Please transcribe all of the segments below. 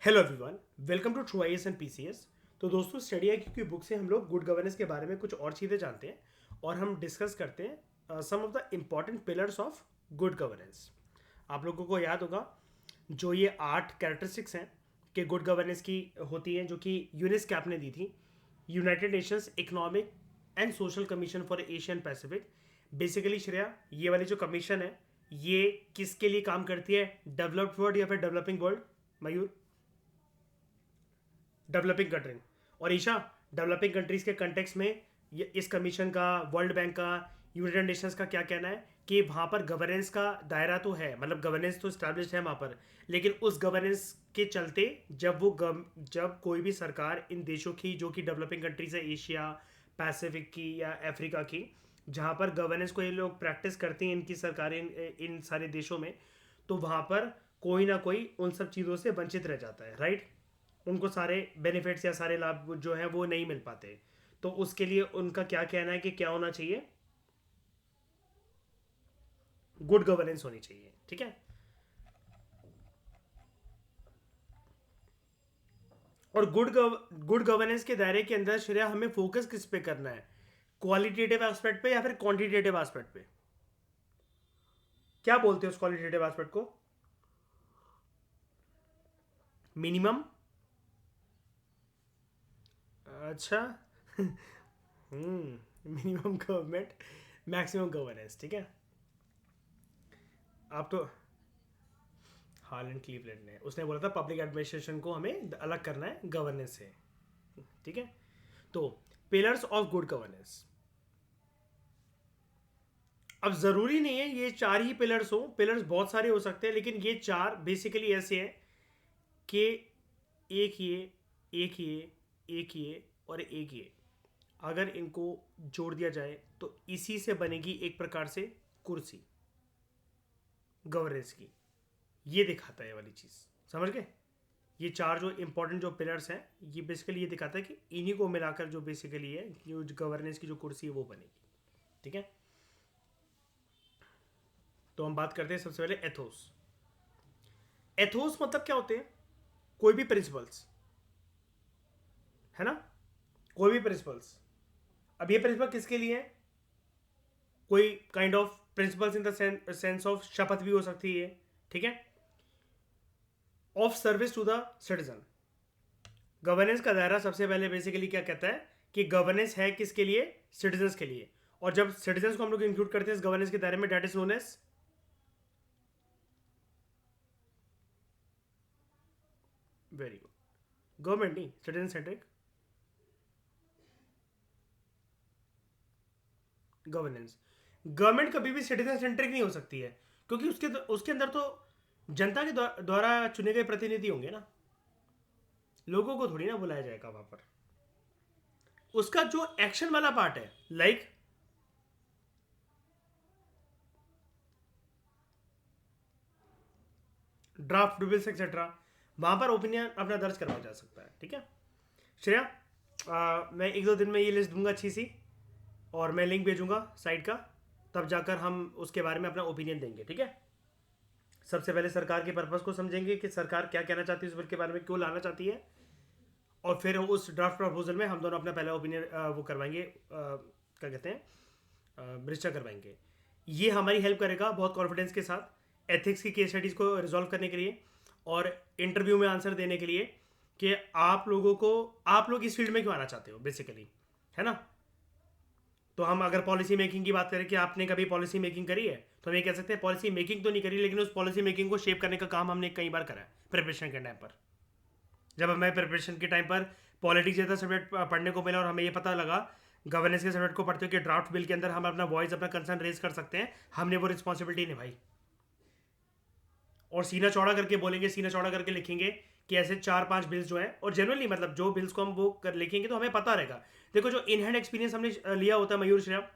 Hello everyone, welcome to true IAS and PCS. तो दोस्तों, study आई की बुक से हम लोग गुड गवर्नेंस के बारे में कुछ और चीज़ें जानते हैं और हम डिस्कस करते हैं some of the important pillars of good governance. आप लोगों को याद होगा जो ये 8 कैरेक्टरिस्टिक्स हैं कि गुड गवर्नेंस की होती हैं, जो कि यूनेस्कैप ने दी थी, United Nations economic and social commission for Asian Pacific. Basically Shreya, ये वाली जो कमीशन है ये किसके लिए काम करती है? डेवलप्ड वर्ल्ड या फिर developing world? Mayur? Developing country. और ईशा, डेवलपिंग कंट्रीज के कंटेक्स में इस कमीशन का, वर्ल्ड बैंक का, यूनाइटेड नेशंस का क्या कहना है कि वहाँ पर गवर्नेंस का दायरा तो है, मतलब गवर्नेंस तो स्टैब्लिश है वहाँ पर, लेकिन उस गवर्नेंस के चलते जब कोई भी सरकार इन देशों की, जो कि डेवलपिंग कंट्रीज है, एशिया पैसिफिक की या अफ्रीका की, जहाँ पर गवर्नेंस को ये लोग प्रैक्टिस करती हैं, इनकी सरकारें इन सारे देशों में, तो वहाँ पर कोई ना कोई उन सब चीज़ों से वंचित रह जाता है, राइट? उनको सारे बेनिफिट्स या सारे लाभ जो है वो नहीं मिल पाते। तो उसके लिए उनका क्या कहना है कि क्या होना चाहिए? गुड गवर्नेंस होनी चाहिए, ठीक है। और गुड गवर्नेंस के दायरे के अंदर श्रेया हमें फोकस किस पे करना है? क्वालिटेटिव एस्पेक्ट पे या फिर क्वांटिटेटिव एस्पेक्ट पे? क्या बोलते हैं उस क्वालिटेटिव एस्पेक्ट को? मिनिमम? अच्छा। मिनिमम गवर्नमेंट, मैक्सिमम गवर्नेंस, ठीक है। आप तो हार्लन क्लीवलैंड ने उसने बोला था पब्लिक एडमिनिस्ट्रेशन को हमें अलग करना है गवर्नेंस से, ठीक है। तो पिलर्स ऑफ गुड गवर्नेंस, अब जरूरी नहीं है ये 4 ही पिलर्स हो, पिलर्स बहुत सारे हो सकते हैं, लेकिन ये 4 बेसिकली ऐसे हैं कि एक ये, एक ये, एक ये और एक ये, अगर इनको जोड़ दिया जाए तो इसी से बनेगी एक प्रकार से कुर्सी गवर्नेंस की। ये दिखाता है ये वाली चीज़, समझ गए? ये 4 जो इंपॉर्टेंट जो पिलर्स हैं, ये बेसिकली ये दिखाता है कि इन्हीं को मिलाकर जो बेसिकली है, जो गवर्नेंस की जो कुर्सी है वो बनेगी, ठीक है। तो हम बात करते हैं सबसे पहले एथोस। एथोस मतलब क्या होते हैं? कोई भी प्रिंसिपल्स, है ना? कोई भी प्रिंसिपल्स। अब ये प्रिंसिपल किसके लिए है? कोई kind of principles in the sense of शपथ भी हो सकती है, ठीक है। Of service to the citizen. Governance का दायरा सबसे पहले बेसिकली क्या कहता है कि गवर्नेंस है किसके लिए? सिटीजन्स के लिए। और जब सिटीजन्स को हम लोग इंक्लूड करते हैं इस गवर्नेंस के दायरे में, that is known as very good government, नहीं सिटीजन सेंट्रिक गवर्नेंस। गवर्नमेंट कभी भी सिटीजन सेंट्रिक नहीं हो सकती है, क्योंकि उसके उसके अंदर तो जनता के द्वारा चुने गए प्रतिनिधि होंगे ना, लोगों को थोड़ी ना बुलाया जाएगा वहां पर। उसका जो एक्शन वाला पार्ट है, लाइक ड्राफ्ट बिल्स एक्सेट्रा, वहां पर ओपिनियन अपना दर्ज करवाया जा सकता है, ठीक है। श्रेया, मैं एक दो दिन में ये लिस्ट दूंगा अच्छी सी, और मैं लिंक भेजूंगा साइट का, तब जाकर हम उसके बारे में अपना ओपिनियन देंगे, ठीक है। सबसे पहले सरकार के पर्पस को समझेंगे कि सरकार क्या कहना चाहती है, उस बिल के बारे में क्यों लाना चाहती है, और फिर उस ड्राफ्ट प्रपोजल में हम दोनों अपना पहला ओपिनियन वो करवाएंगे, क्या कहते हैं, रजिस्टर करवाएंगे। ये हमारी हेल्प करेगा बहुत कॉन्फिडेंस के साथ एथिक्स की केस स्टडीज़ को रिजॉल्व करने के लिए, और इंटरव्यू में आंसर देने के लिए कि आप लोगों को, आप लोग इस फील्ड में क्यों आना चाहते हो बेसिकली, है ना। तो हम अगर पॉलिसी मेकिंग की बात करें कि आपने कभी पॉलिसी मेकिंग करी है, तो हम ये कह सकते हैं पॉलिसी मेकिंग तो नहीं करी, लेकिन उस पॉलिसी मेकिंग को शेप करने का काम हमने कई बार करा है प्रिपरेशन के टाइम पर। जब हमें प्रिपरेशन के टाइम पर पॉलिटिक्स जैसा सब्जेक्ट पढ़ने को मिला और हमें ये पता लगा गवर्नेंस के सब्जेक्ट को पढ़ते हो कि ड्राफ्ट बिल के अंदर हम अपना वॉइस, अपना कंसर्न रेज कर सकते हैं, हमने वो रिस्पॉन्सिबिलिटी निभाई। और सीना चौड़ा करके बोलेंगे, सीना चौड़ा करके लिखेंगे कि ऐसे 4-5 बिल्स जो हैं, और जनरली मतलब जो बिल्स को हम वो कर लिखेंगे तो हमें पता रहेगा। देखो, जो इन हैंड एक्सपीरियंस हमने लिया होता है मयूर, श्रेया,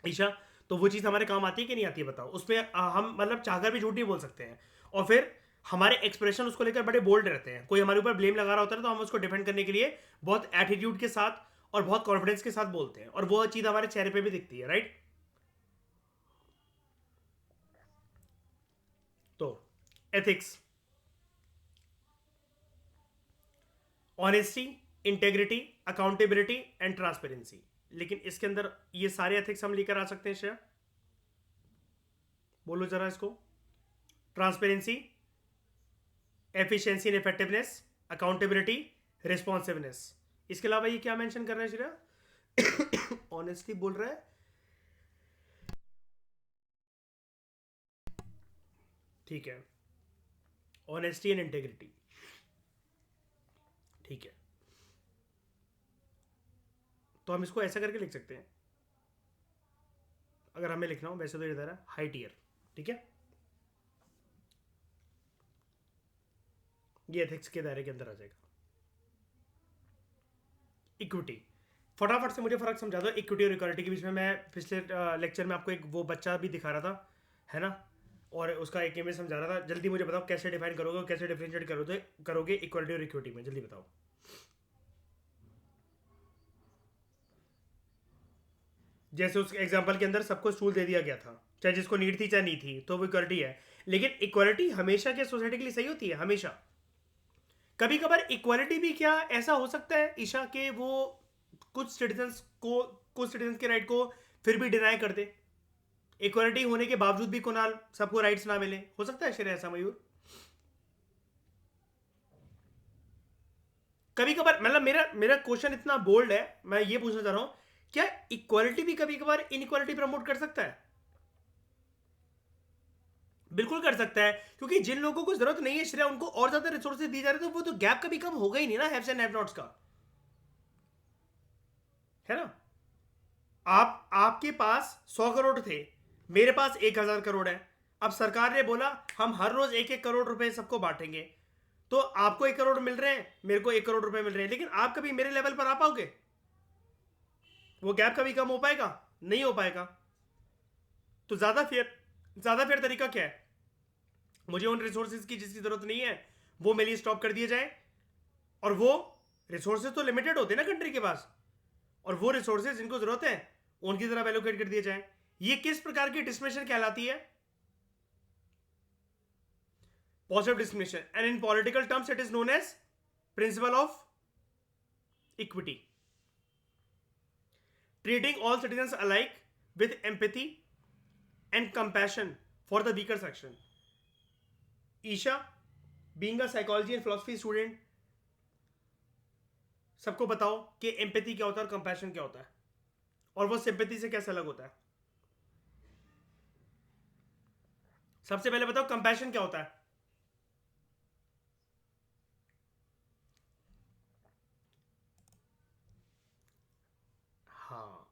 ईशा, तो वो चीज़ हमारे काम आती है कि नहीं आती है बताओ? उसमें हम मतलब चाहकर भी झूठ नहीं बोल सकते हैं। और फिर हमारे एक्सप्रेशन उसको लेकर बड़े बोल्ड रहते हैं। कोई हमारे ऊपर ब्लेम लगा रहा होता है तो हम उसको डिफेंड करने के लिए बहुत एटीट्यूड के साथ और बहुत कॉन्फिडेंस के साथ बोलते हैं, और वो चीज़ हमारे चेहरे पे भी दिखती है, राइट? तो ethics, honesty, integrity, accountability and transparency. लेकिन इसके अंदर ये सारे एथिक्स हम लेकर आ सकते हैं श्रेया, बोलो जरा इसको। Transparency, efficiency and effectiveness, accountability, responsiveness. इसके अलावा ये क्या मेंशन कर रहा है श्रेया? ऑनेस्टली बोल रहा है, ठीक है, ऑनेस्टी एंड इंटेग्रिटी, ठीक है। तो हम इसको ऐसा करके लिख सकते हैं, अगर हमें लिखना हो, वैसे तो इधर है हाई टियर, ठीक है, ये एथिक्स के दायरे के अंदर आ जाएगा। इक्विटी, फटाफट से मुझे फर्क समझा दो इक्विटी और इक्वालिटी के बीच में। मैं पिछले लेक्चर में आपको एक वो बच्चा भी दिखा रहा था, है ना, और उसका एक इमेज समझा रहा था। जल्दी मुझे बताओ कैसे डिफाइन करोगे और कैसे डिफरेंशिएट करोगे इक्वालिटी और इक्विटी में, जल्दी बताओ। जैसे उस एग्जांपल के अंदर सबको स्टूल दे दिया गया था, चाहे जिसको नीड थी चाहे नहीं थी, तो वो इक्वालिटी है। लेकिन इक्वालिटी हमेशा क्या सोसाइटी के लिए सही होती है? हमेशा। कभी कभार इक्वालिटी भी क्या ऐसा हो सकता है ईशा के वो कुछ सिटीजन के राइट को फिर भी डिनाई कर दे, इक्वालिटी होने के बावजूद भी कुणाल सबको राइट्स ना मिले, हो सकता है श्रेया ऐसा? मयूर, कभी कभार, मतलब मेरा मेरा क्वेश्चन इतना बोल्ड है, मैं ये पूछना चाह रहा हूं, क्या इक्वालिटी भी कभी कभार इनइक्वालिटी प्रमोट कर सकता है? बिल्कुल कर सकता है, क्योंकि जिन लोगों को जरूरत नहीं है श्रेया, उनको और ज्यादा रिसोर्सेज दी जा रहे, तो वो तो गैप कभी कम होगा ही नहीं ना, हैव्स एंड हैव नॉट्स का, है ना। आपके पास 100 करोड़ थे, मेरे पास 1000 करोड़ है। अब सरकार ने बोला हम हर रोज 1-1 करोड़ रुपए सबको बांटेंगे, तो आपको 1 करोड़ मिल रहे हैं, मेरे को 1 करोड़ रुपए मिल रहे हैं, लेकिन आप कभी मेरे लेवल पर आ पाओगे? वो गैप कभी कम हो पाएगा? नहीं हो पाएगा। तो ज्यादा फेयर तरीका क्या है? मुझे उन रिसोर्सेज की जिसकी जरूरत नहीं है वो मेरे लिए स्टॉप कर दिए जाए, और वो रिसोर्सेज तो लिमिटेड होते हैं ना कंट्री के पास, और वो रिसोर्सेज जिनको जरूरत है उनकी तरफ एलोकेट कर दिए जाए। ये किस प्रकार की डिस्क्रिमिनेशन कहलाती है? Positive discrimination, and in political terms it is known as principle of equity, treating all citizens alike with empathy and compassion for the weaker section. Isha, being a psychology and philosophy student, सबको बताओ कि empathy क्या होता है और compassion क्या होता है, और वो सिंपैथी से कैसे अलग होता है। सबसे पहले बताओ कंपैशन क्या होता है। हाँ,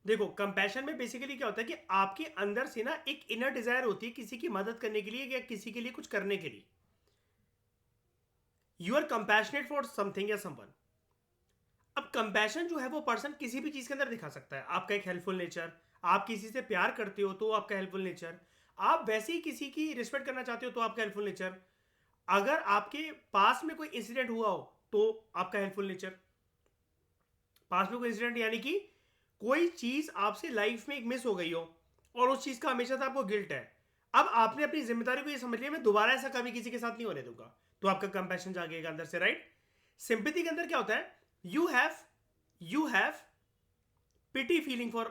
देखो कंपैशन में बेसिकली क्या होता है कि आपके अंदर से ना एक इनर डिजायर होती है किसी की मदद करने के लिए या किसी के लिए कुछ करने के लिए। You are compassionate for something या समवन। अब कंपैशन जो है वो पर्सन किसी भी चीज के अंदर दिखा सकता है। आपका एक हेल्पफुल नेचर, आप किसी से प्यार करते हो तो आपका हेल्पफुल नेचर, आप वैसे ही किसी की रिस्पेक्ट करना चाहते हो तो आपका हेल्पफुल नेचर, अगर आपके पास में कोई इंसिडेंट हुआ हो तो आपका हेल्पफुल नेचर। पास में कोई इंसिडेंट यानी कि कोई चीज आपसे लाइफ में एक मिस हो गई हो और उस चीज का हमेशा से आपको गिल्ट है, अब आपने अपनी जिम्मेदारी को ये समझ लिया मैं दोबारा ऐसा कभी किसी के साथ नहीं होने दूंगा, तो आपका कंपैशन जागेगा अंदर से, राइट। सिंपैथी के अंदर क्या होता है? You have pity feeling for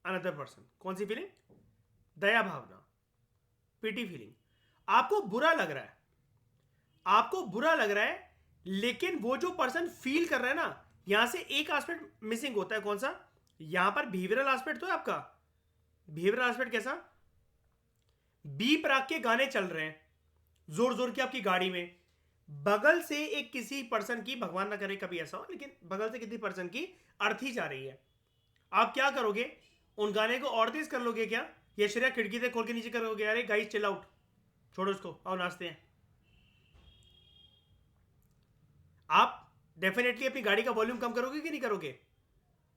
another person. कौन सी फीलिंग? दया भावना, पिटी फीलिंग। आपको बुरा लग रहा है, आपको बुरा लग रहा है, लेकिन वो जो पर्सन फील कर रहा है ना, यहां से एक एस्पेक्ट मिसिंग होता है। कौन सा? यहां पर बिहेवियरल एस्पेक्ट तो है आपका। बिहेवियरल एस्पेक्ट कैसा? बीप राग के गाने चल रहे हैं जोर जोर की आपकी गाड़ी में, बगल से एक किसी पर्सन की, भगवान ना करे कभी ऐसा हो, लेकिन बगल से किसी पर्सन की अर्थी जा रही है, आप क्या करोगे? उन गाने को और तेज कर लोगे क्या, या श्रेया खिड़की से खोल के नीचे करोगे अरे गाइस चिल आउट, छोड़ो उसको, आओ नाचते हैं? आप डेफिनेटली अपनी गाड़ी का वॉल्यूम कम करोगे कि नहीं करोगे?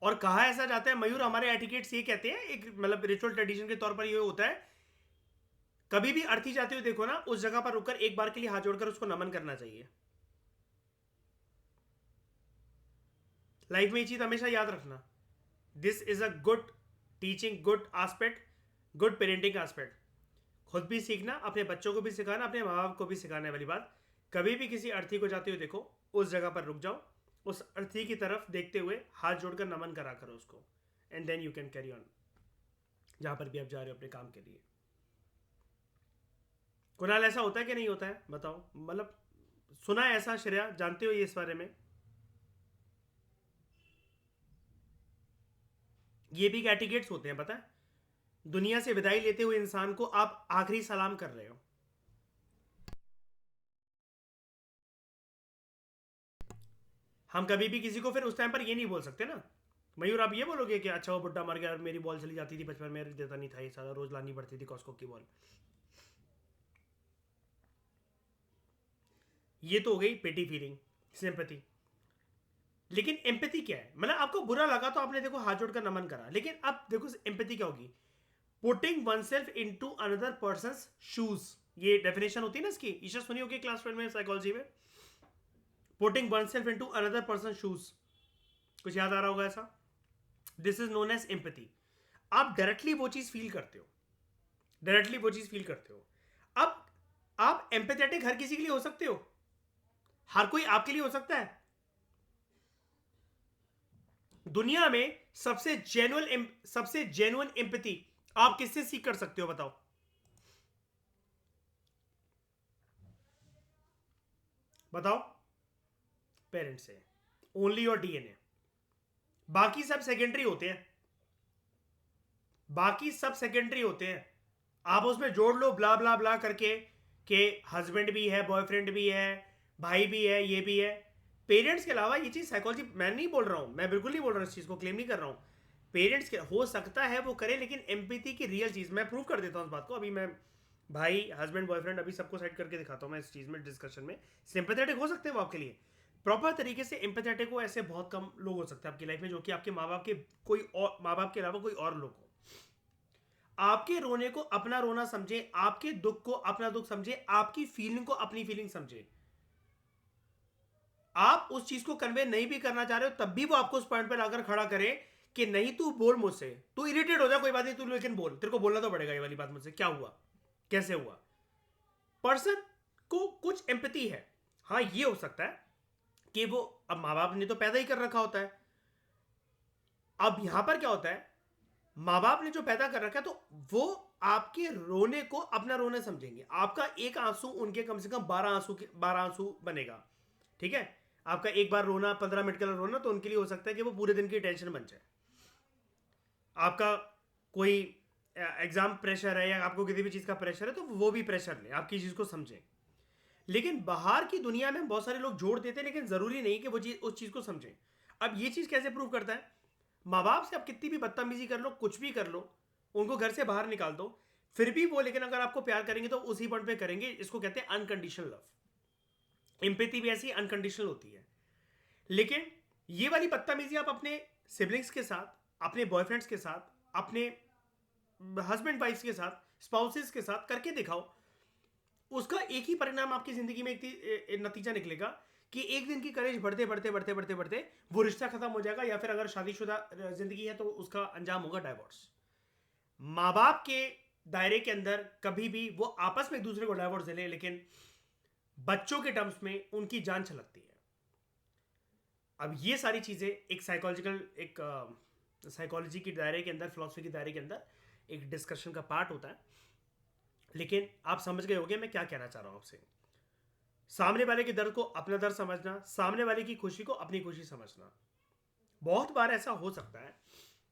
और कहा ऐसा जाता है मयूर, हमारे एटिकेट्स ये कहते हैं, एक मतलब रिचुअल ट्रेडिशन के तौर पर ये होता है, कभी भी अर्थी जाते हुए देखो ना, उस जगह पर रुककर एक बार के लिए हाथ जोड़कर उसको नमन करना चाहिए। लाइफ में ये चीज हमेशा याद रखना, this is a good teaching, good aspect, good parenting aspect. खुद भी सीखना, अपने बच्चों को भी सिखाना, अपने माँ बाप को भी सिखाने वाली बात। कभी भी किसी अर्थी को जाते हुए देखो, उस जगह पर रुक जाओ, उस अर्थी की तरफ देखते हुए हाथ जोड़कर नमन करा करो उसको, and then you can carry on जहां पर भी आप जा रहे हो अपने काम के लिए। कुणाल, ऐसा होता है कि नहीं होता है, बताओ। मतलब सुना है ऐसा, श्रेया जानते हो ये इस बारे में? ये भी कैटिकेट्स होते हैं, पता है? दुनिया से विदाई लेते हुए इंसान को आप आखिरी सलाम कर रहे हो। हम कभी भी किसी को फिर उस टाइम पर ये नहीं बोल सकते ना। मयूर, आप ये बोलोगे कि अच्छा वो बुड्ढा मर गया और मेरी बॉल चली जाती थी बचपन में, देता नहीं था ये सारा, रोज लानी पड़ती थी कॉस्को की बॉल। ये तो हो गई पेटी फीलिंग, सिंपैथी। लेकिन एम्पैथी क्या है? मतलब आपको बुरा लगा तो आपने देखो हाथ जोड़कर नमन करा, लेकिन अब देखो एम्पैथी क्या होगी? Putting oneself into another person shoes. ये डेफिनेशन होती है ना इसकी, ईशा सुनी होगी क्लास 12 में साइकोलॉजी में। Putting oneself into another person shoes, कुछ याद आ रहा होगा ऐसा? This is known as empathy. आप डायरेक्टली वो चीज फील करते हो, डायरेक्टली वो चीज फील करते हो। अब आप एम्पैथेटिक हर किसी के लिए हो सकते हो, हर कोई आपके लिए हो सकता है। दुनिया में सबसे जेन्युइन एम्पैथी आप किससे सीख कर सकते हो, बताओ? बताओ। पेरेंट्स से। Only your DNA. बाकी सब सेकेंडरी होते हैं, बाकी सब सेकेंडरी होते हैं। आप उसमें जोड़ लो ब्ला ब्ला ब्ला करके कि हस्बैंड भी है, बॉयफ्रेंड भी है, भाई भी है, ये भी है। पेरेंट्स के अलावा ये चीज साइकोलॉजी, मैं नहीं बोल रहा हूं, मैं बिल्कुल नहीं बोल रहा हूं, इस चीज को क्लेम नहीं कर रहा हूं। पेरेंट्स के हो सकता है वो करे, लेकिन एम्पैथी की रियल चीज मैं प्रूव कर देता हूं इस बात को। अभी मैं भाई, हस्बैंड, बॉयफ्रेंड, अभी सबको साइड करके दिखाता हूं मैं इस चीज में, डिस्कशन में। सिंपैथेटिक हो सकते हैं वो आपके लिए, प्रॉपर तरीके से एम्पैथेटिक हो ऐसे बहुत कम लोग हो सकते हैं आपकी लाइफ में, जो कि आपके माँ बाप के कोई और, माँ बाप के अलावा कोई और लोग हो। आपके रोने को अपना रोना समझे, आपके दुख को अपना दुख समझे, आपकी फीलिंग को अपनी फीलिंग समझे। आप उस चीज को कन्वे नहीं भी करना चाह रहे हो, तब भी वो आपको उस पॉइंट पर लाकर खड़ा करे कि नहीं तू बोल मुझसे, तू इरिटेट हो जा, कोई बात नहीं तू, लेकिन बोल, तेरे को बोलना तो पड़ेगा ये वाली बात मुझसे, क्या हुआ, कैसे हुआ। पर्सन को कुछ एम्पैथी है। हाँ, ये हो सकता है कि वो, अब माँ बाप ने तो पैदा ही कर रखा होता है। अब यहां पर क्या होता है, माँ बाप ने जो पैदा कर रखा है, तो वो आपके रोने को अपना रोना समझेंगे। आपका एक आंसू उनके कम से कम 12 आंसू बनेगा, ठीक है? आपका एक बार रोना, 15 मिनट का रोना, तो उनके लिए हो सकता है कि वो पूरे दिन की टेंशन बन जाए। आपका कोई एग्जाम प्रेशर है या आपको किसी भी चीज़ का प्रेशर है, तो वो भी प्रेशर ले, आपकी चीज़ को समझें। लेकिन बाहर की दुनिया में बहुत सारे लोग जोड़ देते हैं, लेकिन ज़रूरी नहीं कि वो चीज़, उस चीज़ को समझें। अब ये चीज़ कैसे प्रूव करता है? माँ बाप से आप कितनी भी बदतमीजी कर लो, कुछ भी कर लो, उनको घर से बाहर निकाल दो, फिर भी वो, लेकिन अगर आपको प्यार करेंगे तो उसी पॉइंट पे करेंगे। इसको कहते हैं अनकंडीशनल लव। एम्पैथी भी ऐसी अनकंडीशनल होती है। लेकिन ये वाली बदतमीजी आप अपने सिबलिंग्स के साथ, अपने बॉयफ्रेंड्स के साथ, अपने हस्बैंड वाइफ्स के साथ, स्पाउसेस के साथ करके दिखाओ। उसका एक ही परिणाम आपकी जिंदगी में, एक नतीजा निकलेगा कि एक दिन की करेज बढ़ते बढ़ते बढ़ते बढ़ते बढ़ते वो रिश्ता खत्म हो जाएगा, या फिर अगर शादीशुदा जिंदगी है तो उसका अंजाम होगा डाइवोर्स। माँ बाप के दायरे के अंदर कभी भी वो आपस में एक दूसरे को डाइवोर्स दे ले, लेकिन बच्चों के टर्म्स में उनकी जान छलकती है। अब ये सारी चीजें एक साइकोलॉजिकल, एक साइकोलॉजी के दायरे के अंदर, फिलोसफी के दायरे के अंदर एक डिस्कशन का पार्ट होता है। लेकिन आप समझ गए होंगे मैं क्या कहना चाह रहा हूं आपसे। सामने वाले के दर्द को अपना दर्द समझना, सामने वाले की खुशी को अपनी खुशी समझना। बहुत बार ऐसा हो सकता है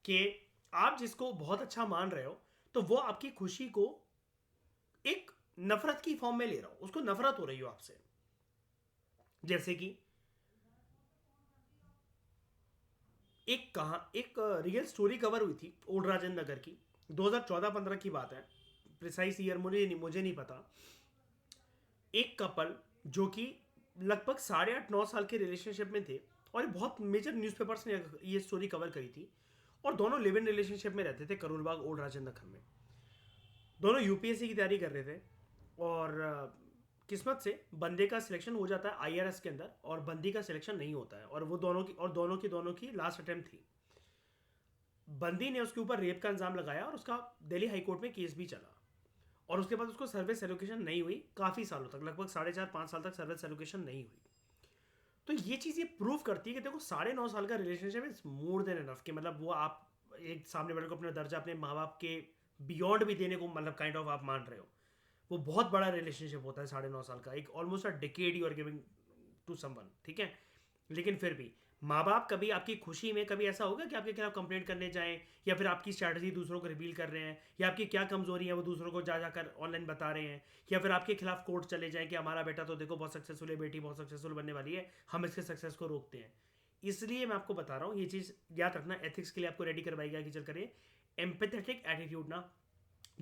कि आप जिसको बहुत अच्छा मान रहे हो, तो वो आपकी खुशी को एक नफरत की फॉर्म में ले रहा हो, उसको नफरत हो रही हो आपसे। जैसे कि एक रियल स्टोरी कवर हुई थी ओल्ड राजेंद्र नगर की, 2014-15 की बात है, प्रिसाइज ईयर मुझे नहीं पता। एक कपल जो कि लगभग 8.5-9 साल के रिलेशनशिप में थे, और बहुत मेजर न्यूज़पेपर्स ने ये स्टोरी कवर करी थी, और दोनों लिव इन रिलेशनशिप में रहते थे करोलबाग ओल्ड राजेंद्र नगर में। दोनों यूपीएससी की तैयारी कर रहे थे, और किस्मत से बंदे का सिलेक्शन हो जाता है आईआरएस के अंदर, और बंदी का सिलेक्शन नहीं होता है, और वो दोनों की लास्ट अटेम्प्ट थी। बंदी ने उसके ऊपर रेप का इल्जाम लगाया, और उसका दिल्ली हाई कोर्ट में केस भी चला, और उसके बाद उसको सर्विस एलोकेशन नहीं हुई काफ़ी सालों तक, लगभग 4.5-5 साल तक सर्विस एलोकेशन नहीं हुई। तो ये चीज़ ये प्रूव करती है कि देखो 9.5 साल का relationship is more than enough कि मतलब वो आप एक सामने वाले को अपना दर्जा अपने माँ बाप के बियॉन्ड भी देने को मतलब काइंड ऑफ आप मान रहे हो। वो बहुत बड़ा रिलेशनशिप होता है 9.5 साल का, एक almost a decade you are giving to someone, ठीक है। लेकिन फिर भी माँ बाप कभी आपकी खुशी में कभी ऐसा होगा कि आपके खिलाफ कंप्लेंट करने जाएं, या फिर आपकी स्ट्रैटेजी दूसरों को रिवील कर रहे हैं, या आपकी क्या कमजोरी है वो दूसरों को जा जाकर ऑनलाइन बता रहे हैं, या फिर आपके खिलाफ कोर्ट चले जाएं कि हमारा बेटा तो देखो बहुत सक्सेसफुल है, बेटी बहुत सक्सेसफुल बनने वाली है, हम इसके सक्सेस को रोकते हैं। इसलिए मैं आपको बता रहा हूँ ये चीज़ याद रखना, एथिक्स के लिए आपको रेडी करवाएगा कि चल करिए एम्पैथेटिक एटीट्यूड ना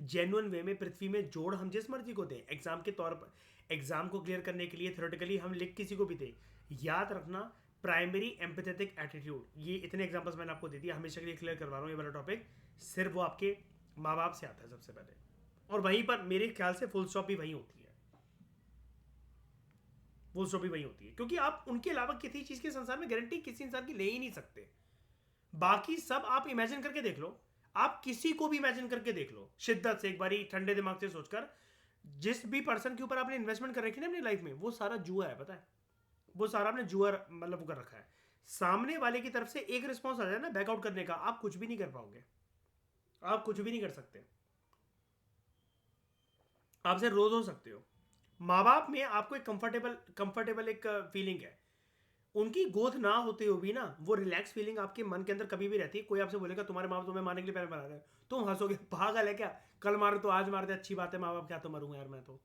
जेन्युइन वे में पृथ्वी में जोड़ हम जिस मर्जी को दें, एग्जाम के तौर पर एग्जाम को क्लियर करने के लिए थ्योरेटिकली हम लिख किसी को भी दें, याद रखना प्राइमरी एम्पैथेटिक एटीट्यूड। ये इतने एग्जांपल्स मैंने आपको दे दिया, हमेशा के लिए क्लियर करवा रहा हूँ ये वाला टॉपिक, सिर्फ वो आपके माँ बाप से आता है सबसे पहले, और वहीं पर मेरे ख्याल से फुल स्टॉप भी वहीं होती है, फुल स्टॉप भी वहीं होती है, क्योंकि आप उनके अलावा किसी चीज़ के संसार में गारंटी किसी इंसान की ले ही नहीं सकते। बाकी सब आप इमेजिन करके देख लो, आप किसी को भी इमेजिन करके देख लो शिद्दत से, एक बारी ठंडे दिमाग से सोचकर, जिस भी पर्सन के ऊपर आपने इन्वेस्टमेंट कर रखी है ना अपनी लाइफ में, वो सारा जुआ है, पता है, वो सारा आपने जुआ मतलब कर रखा है। सामने वाले की तरफ से एक रिस्पॉन्स आ जाए ना बैकआउट करने का, आप कुछ भी नहीं कर पाओगे, आप कुछ भी नहीं कर सकते, आपसे रोज हो सकते हो। माँ बाप में आपको एक कंफर्टेबल एक फीलिंग है, उनकी गोद ना होते हुए भी ना वो रिलैक्स फीलिंग आपके मन के अंदर कभी भी रहती है। कोई आपसे बोलेगा तुम्हारे माँ बाप तुम्हें मारने के लिए पहले बना रहे हैं, तुम हंसोगे, पागल है क्या, कल मारो तो आज मार दे, अच्छी बात है, माँ बाप क्या तो मरूंगा यार मैं तो।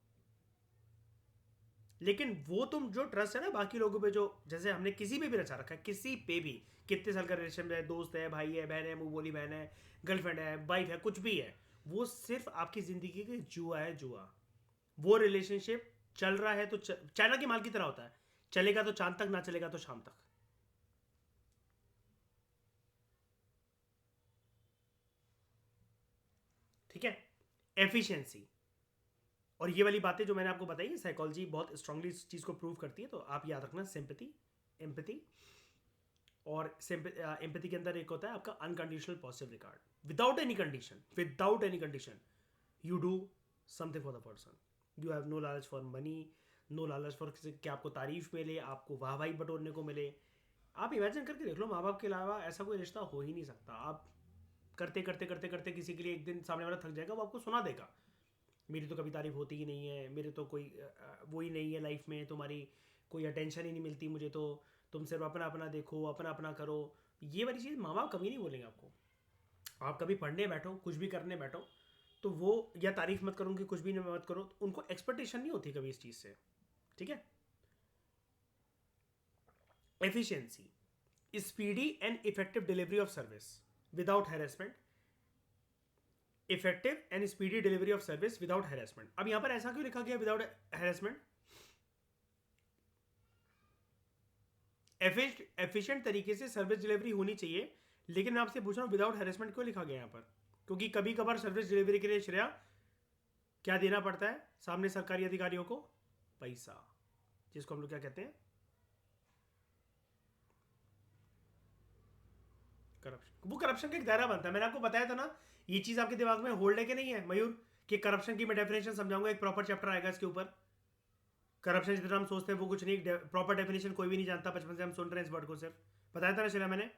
लेकिन वो तुम जो ट्रस्ट है ना बाकी लोगों पे, जो जैसे हमने किसी पे भी रचा रखा है, किसी पे भी, कितने साल का रिलेशन है, दोस्त है, भाई है, बहन है, मुंह बोली बहन है, गर्लफ्रेंड है, वाइफ है, कुछ भी है, वो सिर्फ आपकी जिंदगी का जुआ है, जुआ। वो रिलेशनशिप चल रहा है तो चाइना की माल की तरह होता है, चलेगा तो चांद तक, ना चलेगा तो शाम तक। ठीक है, एफिशिएंसी और ये वाली बातें जो मैंने आपको बताई है, साइकोलॉजी बहुत स्ट्रांगली इस चीज़ को प्रूव करती है, तो आप याद रखना सिंपैथी, एम्पैथी, और एम्पैथी के अंदर एक होता है आपका unconditional positive regard, without any condition you do something for the person, you have no लालच फॉर मनी, नो लालच फॉर कि आपको तारीफ मिले, आपको वाहवाही बटोरने को मिले। आप इमेजिन करके देख लो, माँ बाप के अलावा ऐसा कोई रिश्ता हो ही नहीं सकता। आप करते करते करते करते किसी के लिए एक दिन सामने वाला थक जाएगा, वो आपको सुना देगा, मेरी तो कभी तारीफ होती ही नहीं है, मेरे तो कोई वो ही नहीं है लाइफ में, तुम्हारी कोई अटेंशन ही नहीं मिलती मुझे तो, तुम सिर्फ अपना अपना देखो, अपना अपना करो। ये वाली चीज़ माँ बाप कभी नहीं बोलेंगे आपको। आप कभी पढ़ने बैठो, कुछ भी करने बैठो, तो वो या तारीफ मत करो कि कुछ भी मत करो, तो उनको एक्सपेक्टेशन नहीं होती कभी इस चीज़ से। ठीक है, efficiency, speedy and effective delivery of service without harassment, effective and speedy delivery of service without harassment. अब यहां पर ऐसा क्यों लिखा गया विदाउट हैरेसमेंट? एफिशिएंट तरीके से सर्विस डिलीवरी होनी चाहिए, लेकिन मैं आपसे पूछ रहा हूं विदाउट हैरेसमेंट क्यों लिखा गया यहां पर? क्योंकि कभी कभार सर्विस डिलीवरी के लिए श्रेया क्या देना पड़ता है सामने सरकारी अधिकारियों को? पैसा, जिसको हम लोग क्या कहते हैं, करप्शन। वो करप्शन का एक दायरा बनता है, मैंने आपको बताया था ना, ये चीज आपके दिमाग में होल्ड है कि नहीं है मयूर, कि करप्शन की मैं डेफिनेशन समझाऊंगा, एक प्रॉपर चैप्टर आएगा इसके ऊपर। करप्शन जितना हम सोचते हैं वो कुछ नहीं, प्रॉपर डेफिनेशन कोई भी नहीं जानता, बचपन से हम सुन रहे हैं इस वर्ड को, सिर्फ बताया था ना श्रेया मैंने।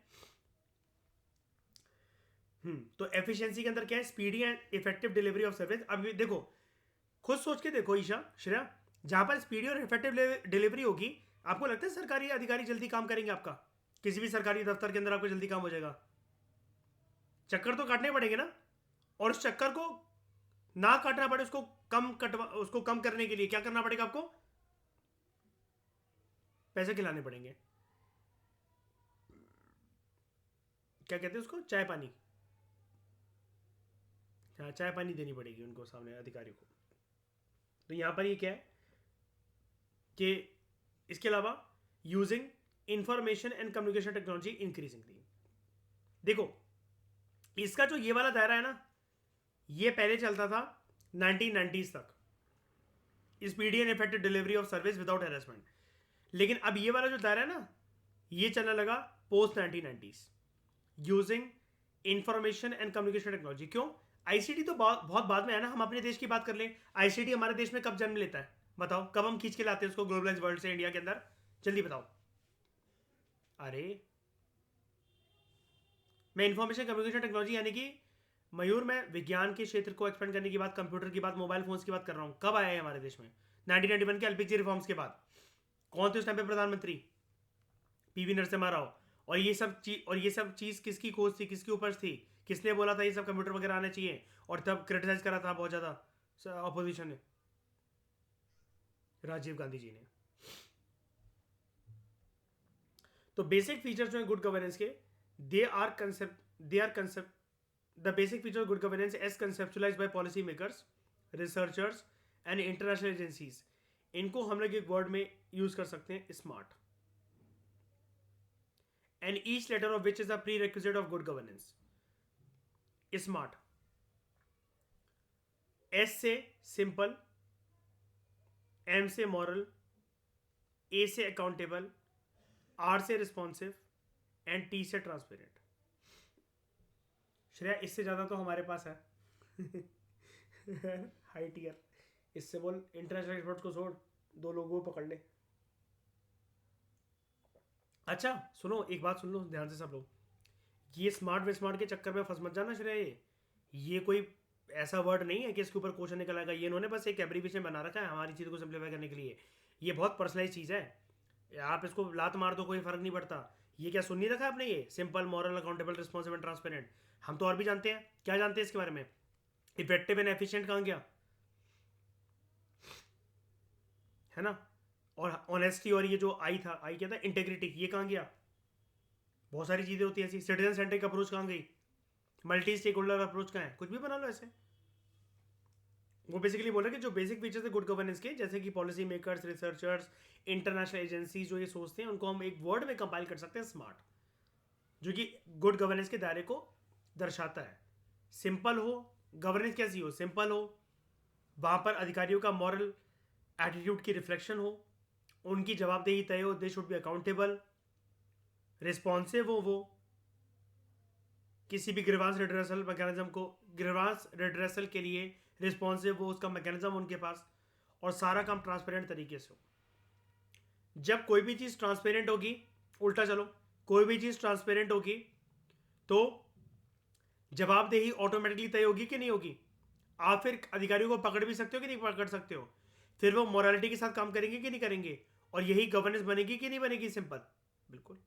तो एफिशिएंसी के अंदर क्या है? Speedy and effective delivery of service. अब देखो, खुद सोच के देखो ईशा, श्रेया, जहां पर स्पीडी और इफेक्टिव डिलीवरी होगी, आपको लगता है सरकारी अधिकारी जल्दी काम करेंगे आपका? किसी भी सरकारी दफ्तर के अंदर आपको जल्दी काम हो जाएगा? चक्कर तो काटने पड़ेंगे ना, और उस चक्कर को ना काटना पड़े, उसको कम करने के लिए क्या करना पड़ेगा आपको? पैसे खिलाने पड़ेंगे। क्या कहते हैं उसको, चाय पानी, हाँ चाय पानी देनी पड़ेगी उनको, सामने अधिकारी को। तो यहां पर ये क्या है कि इसके अलावा using information and communication technology increasingly. देखो, इसका जो ये वाला दायरा है ना, ये पहले चलता था 1990s तक, speedy and effective delivery of service without harassment. लेकिन अब ये वाला जो दायरा है ना, ये चलने लगा post 1990s, using information and communication technology. क्यों? आईसीटी तो बहुत बहुत बाद में है ना, हम अपने देश की बात कर लें। आईसीटी हमारे देश में कब जन्म लेता है बताओ, कब हम खींच के लाते हैं उसको ग्लोबलाइज वर्ल्ड से इंडिया के अंदर, जल्दी बताओ। अरे मैं इंफॉर्मेशन कम्युनिकेशन टेक्नोलॉजी यानी कि मयूर, मैं विज्ञान के क्षेत्र को एक्सपेंड करने की बात, कंप्यूटर की बात, मोबाइल फोन्स की बात कर रहा हूँ। कब आया है हमारे देश में? 1991 के एलपीजी रिफॉर्म्स के बाद। कौन थे उस टाइम पे प्रधानमंत्री? पीवी नरसिम्हा राव। और ये सब चीज़ किसकी खोज थी, किसकी उपज थी? किसने बोला था ये सब कंप्यूटर वगैरह आने चाहिए? और तब क्रिटिसाइज करा था बहुत ज़्यादा अपोजिशन ने? राजीव गांधी जी ने। तो बेसिक फीचर्स जो है गुड गवर्नेंस के, they are concept the basic feature of good governance as conceptualised by policy makers, researchers and international agencies. इनको हम लोग एक वर्ड में यूज कर सकते हैं, smart. And each letter of which is a prerequisite of good governance. Smart, S से simple, M से मॉरल, ए से अकाउंटेबल, आर से रिस्पॉन्सिव एंड टी से ट्रांसपेरेंट। श्रेया इससे ज़्यादा तो हमारे पास है। High tier. इससे बोल इंटरनेशनल एक्सपर्ट्स को छोड़, दो लोगों को पकड़ ले। अच्छा सुनो, एक बात सुन लो ध्यान से सब लोग, ये स्मार्ट वे स्मार्ट के चक्कर में फंस मत जाना श्रेया। ये कोई ऐसा वर्ड नहीं है कि इसके ऊपर क्वेश्चन निकल आएगा। ये इन्होंने बस एक एब्रीविएशन बना रखा है हमारी चीज़ को सिंप्लीफाई करने के लिए। ये बहुत पर्सनलाइज चीज़ है, आप इसको लात मार दो कोई फर्क नहीं पड़ता। ये क्या सुन नहीं रखा आपने? ये simple, moral, accountable, responsible and transparent. हम तो और भी जानते हैं। क्या जानते हैं इसके बारे में? इफेक्टिव एंड एफिशिएंट कहाँ गया, है ना? और ऑनेस्टी, और ये जो आई था, आई क्या था, इंटेग्रिटी, ये कहाँ गया? बहुत सारी चीज़ें होती है ऐसी। सिटीजन सेंट्रिक अप्रोच कहाँ गई? मल्टी स्टेक होल्डर अप्रोच कहाँ है? कुछ भी बना लो ऐसे। वो बेसिकली बोल रहे हैं कि जो बेसिक फीचर्स है गुड गवर्नेंस के, जैसे कि policy makers, researchers, international agencies जो ये सोचते हैं, उनको हम एक वर्ड में कंपाइल कर सकते हैं, स्मार्ट, जो कि गुड गवर्नेंस के दायरे को दर्शाता है। सिंपल हो, गवर्नेंस कैसी हो? सिंपल हो, वहाँ पर अधिकारियों का मॉरल एटीट्यूड की रिफ्लेक्शन हो, उनकी जवाबदेही तय हो, they should be accountable, responsive हो, वो किसी भी ग्रीवांस रिड्रेसल मैकेनिज्म को, ग्रीवांस रिड्रेसल के लिए रिस्पॉन्सिव हो, उसका मैकेनिज्म उनके पास, और सारा काम ट्रांसपेरेंट तरीके से हो। जब कोई भी चीज़ ट्रांसपेरेंट होगी, उल्टा चलो, कोई भी चीज़ ट्रांसपेरेंट होगी तो जवाबदेही ऑटोमेटिकली तय होगी कि नहीं होगी? आप फिर अधिकारियों को पकड़ भी सकते हो कि नहीं पकड़ सकते हो? फिर वो मोरालिटी के साथ काम करेंगे कि नहीं करेंगे? और यही गवर्नेंस बनेगी कि नहीं बनेगी? सिंपल, बिल्कुल।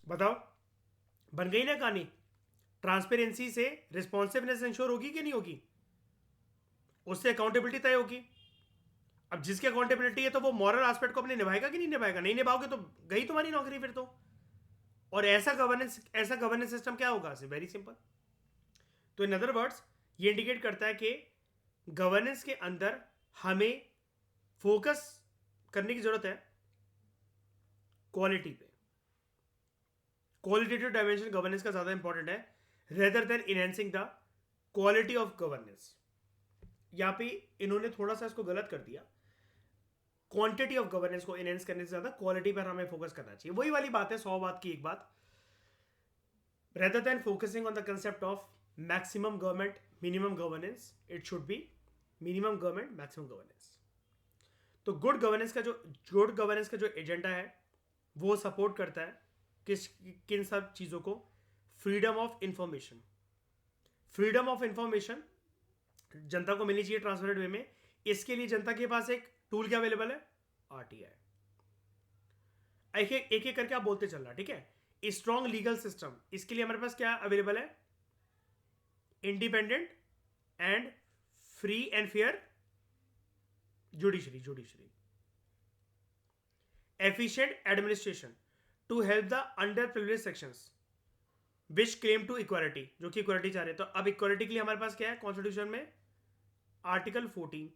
बताओ, बन गई ना कहानी? ट्रांसपेरेंसी से रिस्पॉन्सिवनेस इंश्योर होगी कि नहीं होगी? उससे अकाउंटेबिलिटी तय होगी। अब जिसकी अकाउंटेबिलिटी है तो वो मॉरल एस्पेक्ट को अपने निभाएगा कि नहीं निभाएगा? नहीं निभाओगे तो गई तुम्हारी नौकरी फिर तो। और ऐसा गवर्नेंस सिस्टम क्या होगा? Very simple. तो इन अदर वर्ड्स, ये इंडिकेट करता है कि गवर्नेंस के अंदर हमें फोकस करने की जरूरत है क्वालिटी पे। क्वालिटेटिव डायमेंशन गवर्नेंस का ज्यादा इंपॉर्टेंट है rather than enhancing the quality of governance. यहां पे इन्होंने थोड़ा सा इसको गलत कर दिया। क्वांटिटी ऑफ गवर्नेंस को इनहेंस करने से ज्यादा क्वालिटी पर हमें फोकस करना चाहिए। वही वाली बात है, 100 बात की एक बात। Rather than focusing on the concept of maximum government minimum governance, it should be minimum government maximum governance. तो गुड गवर्नेंस का जो एजेंडा है वो सपोर्ट करता है किन सब चीज़ों को? Freedom of information. Freedom of information जनता को मिलनी चाहिए ट्रांसपेरेंट वे में। इसके लिए जनता के पास एक टूल क्या अवेलेबल है? आरटीआई। एक एक करके आप बोलते चल रहा, ठीक है? स्ट्रॉन्ग लीगल सिस्टम, इसके लिए हमारे पास क्या अवेलेबल है? Independent and free and fair judiciary. Efficient administration to help the under privilege sections which claim to equality, जो कि इक्वालिटी चाह रहे हैं। तो अब इक्वालिटी के लिए हमारे पास क्या है कॉन्स्टिट्यूशन में? आर्टिकल 14।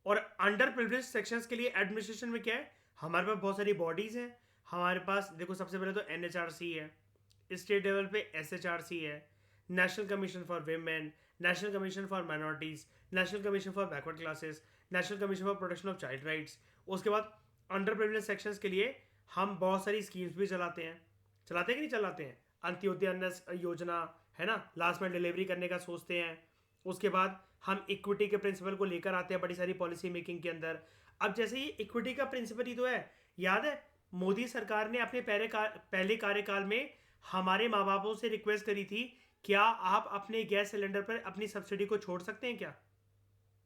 और अंडर प्रिविलेज सेक्शंस के लिए एडमिनिस्ट्रेशन में क्या है? हमारे पास बहुत सारी बॉडीज हैं। हमारे पास देखो, सबसे पहले तो एनएचआरसी है, स्टेट लेवल पे एसएचआरसी है, national commission for women, national commission for minorities, national commission for backward classes, national commission for protection of child rights. उसके बाद अंडर प्रिविलेज सेक्शंस के लिए हम बहुत सारी स्कीम्स भी चलाते हैं। चलाते हैं कि नहीं चलाते हैं? अंत्योदय अन्न योजना है ना, लास्ट में डिलीवरी करने का सोचते हैं। उसके बाद हम इक्विटी के प्रिंसिपल को लेकर आते हैं बड़ी सारी पॉलिसी मेकिंग के अंदर। अब जैसे ये इक्विटी का प्रिंसिपल ही तो है, याद है मोदी सरकार ने अपने पहले कार्यकाल में हमारे माँ बापों से रिक्वेस्ट करी थी, क्या आप अपने गैस सिलेंडर पर अपनी सब्सिडी को छोड़ सकते हैं क्या?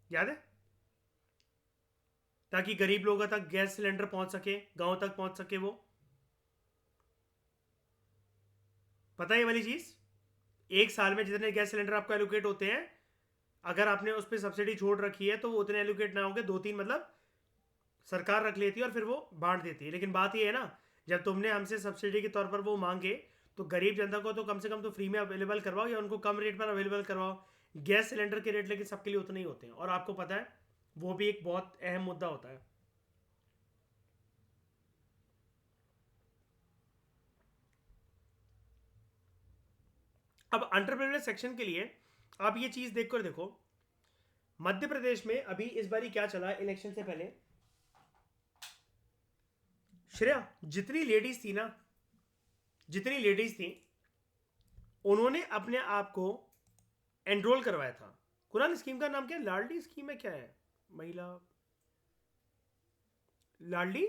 याद है? ताकि गरीब लोगों तक गैस सिलेंडर पहुंच सके, गांव तक पहुंच सके। वो पता है ये वाली चीज? एक साल में जितने गैस सिलेंडर आपको एलोकेट होते हैं, अगर आपने उस पर सब्सिडी छोड़ रखी है तो वो उतने एलोकेट ना होंगे, 2-3 मतलब सरकार रख लेती है और फिर वो बांट देती है। लेकिन बात ये है ना, जब तुमने हमसे सब्सिडी के तौर पर वो मांगे, तो गरीब जनता को तो कम से कम तो फ्री में अवेलेबल करवाओ या उनको कम रेट पर अवेलेबल करवाओ। गैस सिलेंडर के रेट लेकिन सबके लिए उतने ही होते हैं, और आपको पता है वो भी एक बहुत अहम मुद्दा होता है। अब अंडर सेक्शन के लिए आप ये चीज देखकर देखो, मध्य प्रदेश में अभी इस बारी क्या चला इलेक्शन से पहले, श्रेया, जितनी लेडीज थी ना, जितनी लेडीज थी उन्होंने अपने आप को एनरोल करवाया था। कुरान स्कीम का नाम क्या है? लाडली स्कीम है क्या है? महिला लाडली,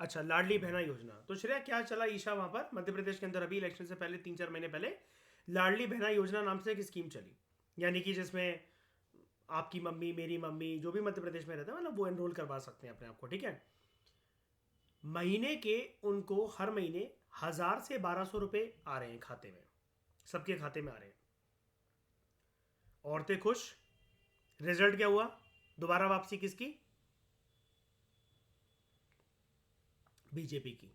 अच्छा लाडली बहना योजना। तो श्रेया क्या चला ईशा वहां पर मध्य प्रदेश के अंदर अभी इलेक्शन से पहले 3-4 महीने पहले लाडली बहना योजना नाम से एक स्कीम चली, यानी कि जिसमें आपकी मम्मी, मेरी मम्मी, जो भी मध्य प्रदेश में रहता है मतलब वो एनरोल करवा सकते हैं अपने आप को, ठीक है। महीने के उनको हर महीने 1,000 से 1,200 रुपए आ रहे हैं खाते में, सबके खाते में आ रहे हैं। औरतें खुश। रिजल्ट क्या हुआ? दोबारा वापसी किसकी? बीजेपी की।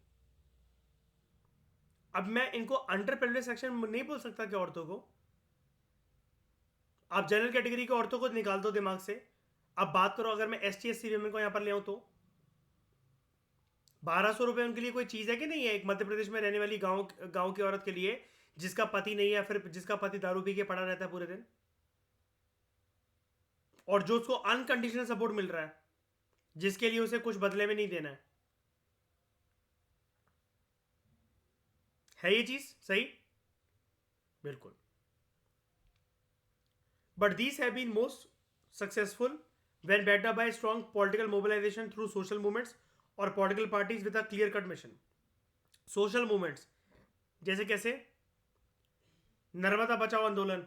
अब मैं इनको अंडर प्रिविलेज सेक्शन नहीं बोल सकता कि औरतों को, आप जनरल कैटेगरी की औरतों को निकाल दो दिमाग से। अब बात करो अगर मैं ST SC वुमेन को यहां पर ले आऊं तो 1,200 रुपए उनके लिए कोई चीज है कि नहीं है? एक मध्य प्रदेश में रहने वाली गांव गांव की औरत के लिए, जिसका पति नहीं है, फिर जिसका पति दारू पी के पड़ा रहता है पूरे दिन, और जो उसको अनकंडीशनल सपोर्ट मिल रहा है, जिसके लिए उसे कुछ बदले में नहीं देना है ये चीज सही? बिल्कुल। But these have been most successful when backed up by strong political mobilization through social movements or political parties with a clear cut mission. Social movements जैसे कैसे? नर्मदा बचाओ आंदोलन,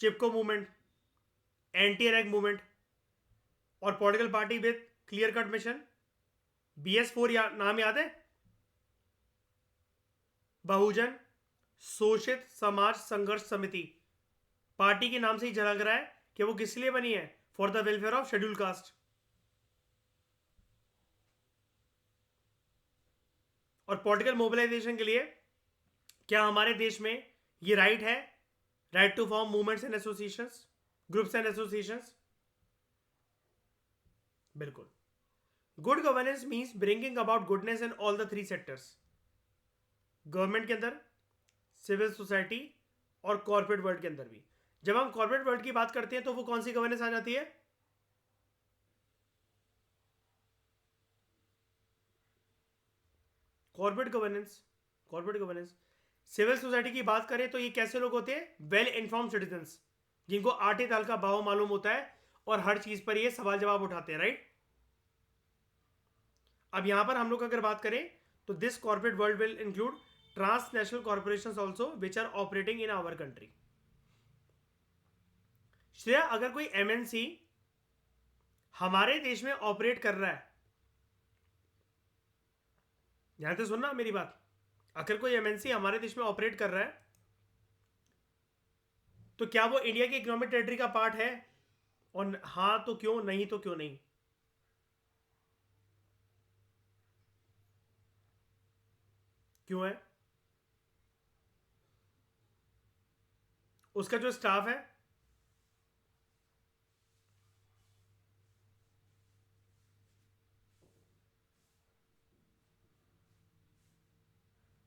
चिपको मूवमेंट, एंटी रैग मूवमेंट, और political party with clear cut mission. BS4 नाम याद है? बहुजन शोषित समाज संघर्ष समिति। पार्टी के नाम से ही झलक रहा है कि वो किस लिए बनी है, for the welfare of schedule caste. और पॉलिटिकल मोबिलाइजेशन के लिए क्या हमारे देश में ये राइट है, right to form movements and associations, groups and associations? बिल्कुल। Good governance means bringing about goodness in all the 3 sectors, government के अंदर, सिविल सोसाइटी और कॉर्पोरेट वर्ल्ड के अंदर भी। जब हम कॉर्पोरेट वर्ल्ड की बात करते हैं तो वो कौन सी गवर्नेंस आ जाती है? Corporate governance. Corporate governance. Civil society की बात करें तो ये कैसे लोग होते हैं? वेल इन्फॉर्म सिटीजन्स, जिनको आटे दाल का भाव मालूम होता है और हर चीज पर ये सवाल जवाब उठाते हैं, राइट? अब यहां पर हम लोग अगर बात करें तो this corporate world will include transnational corporations also which are operating in our country. Shreya, अगर कोई MNC हमारे देश में ऑपरेट कर रहा है, ध्यान से सुनना मेरी बात, अगर कोई MNC हमारे देश में ऑपरेट कर रहा है तो क्या वो इंडिया की इकोनॉमिक टेरिटरी का पार्ट है? और हाँ तो क्यों, नहीं तो क्यों नहीं? क्यों है? उसका जो स्टाफ है,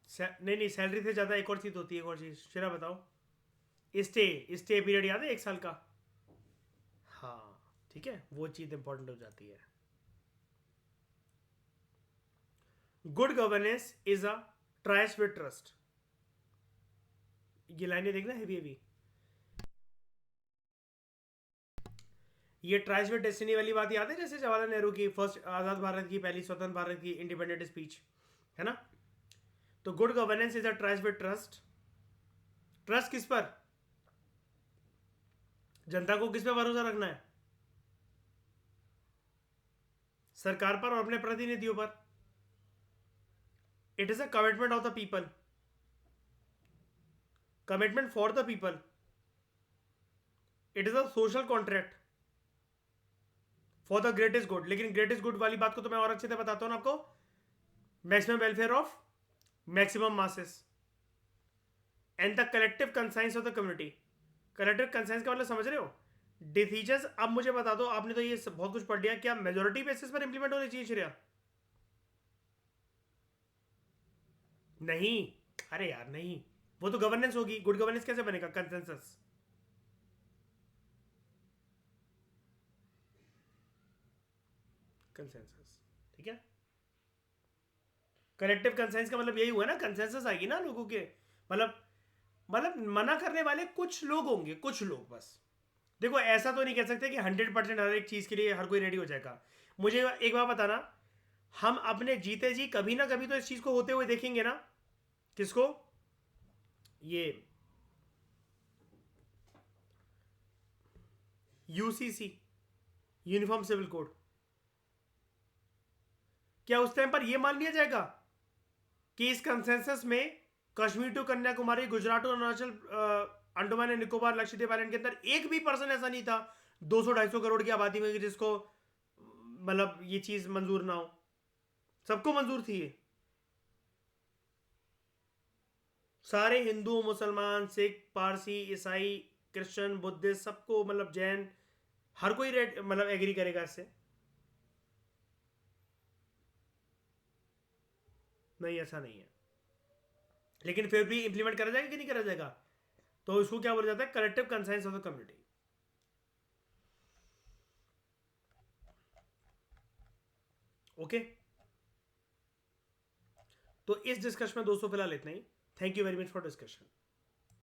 नहीं नहीं, सैलरी से ज्यादा एक और चीज होती है, एक और चीज शेरा बताओ। स्टे, स्टे पीरियड याद है 1 साल का? हाँ ठीक है, वो चीज इंपॉर्टेंट हो जाती है। Good governance is a ट्राइस with trust. ये लाइनें देखना हैवी हैवी। ये ट्राइस विद डेस्टिनी वाली बात याद है, जैसे जवाहरलाल नेहरू की फर्स्ट आजाद भारत की पहली स्वतंत्र भारत की इंडिपेंडेंट स्पीच, है ना। तो good governance is a ट्राइस with trust. Trust किस पर? जनता को किस पे भरोसा रखना है? सरकार पर और अपने प्रतिनिधियों पर। It is a commitment of the people, commitment for the people. It is a social contract for the greatest good. लेकिन ग्रेटेस्ट गुड वाली बात को तो मैं और अच्छे से बताता हूं ना आपको। Maximum welfare of maximum masses and the collective conscience of the community. Collective conscience का मतलब समझ रहे हो? डिसीजंस। अब मुझे बता दो, आपने तो ये बहुत कुछ पढ़ लिया, क्या मेजोरिटी बेसिस पर इंप्लीमेंट होनी चाहिए श्रेया? नहीं। अरे यार नहीं, वो तो गवर्नेंस होगी। गुड गवर्नेंस कैसे बनेगा? कंसेंसस। कंसेंसस, ठीक है। कलेक्टिव कंसेंस का मतलब यही हुआ ना, कंसेंसस आएगी ना लोगों के। मतलब मतलब मना करने वाले कुछ लोग होंगे, कुछ लोग बस। देखो ऐसा तो नहीं कह सकते कि 100% हर एक चीज के लिए हर कोई रेडी हो जाएगा। मुझे एक बात बताना, हम अपने जीते जी कभी ना कभी तो इस चीज को होते हुए देखेंगे ना। किसको? ये यूसीसी, यूनिफॉर्म सिविल कोड। क्या उस टाइम पर यह मान लिया जाएगा कि इस कंसेंसस में Kashmir to Kanyakumari, Gujarat to Arunachal, Andaman and Nicobar, Lakshadweep island के अंदर एक भी पर्सन ऐसा नहीं था 200-250 करोड़ की आबादी में जिसको मतलब ये चीज मंजूर ना हो? सबको मंजूर थी ये। सारे हिंदू, मुसलमान, सिख, पारसी, ईसाई, क्रिश्चियन, बुद्धिस्ट, सबको, मतलब जैन, हर कोई रेट मतलब एग्री करेगा इससे। नहीं, ऐसा नहीं है। लेकिन फिर भी इंप्लीमेंट करा जाएगा कि नहीं करा जाएगा? तो इसको क्या बोला जाता है? Collective conscience of the community. Okay. तो इस डिस्कशन में दोस्तों फिलहाल इतना ही। Thank you very much for discussion.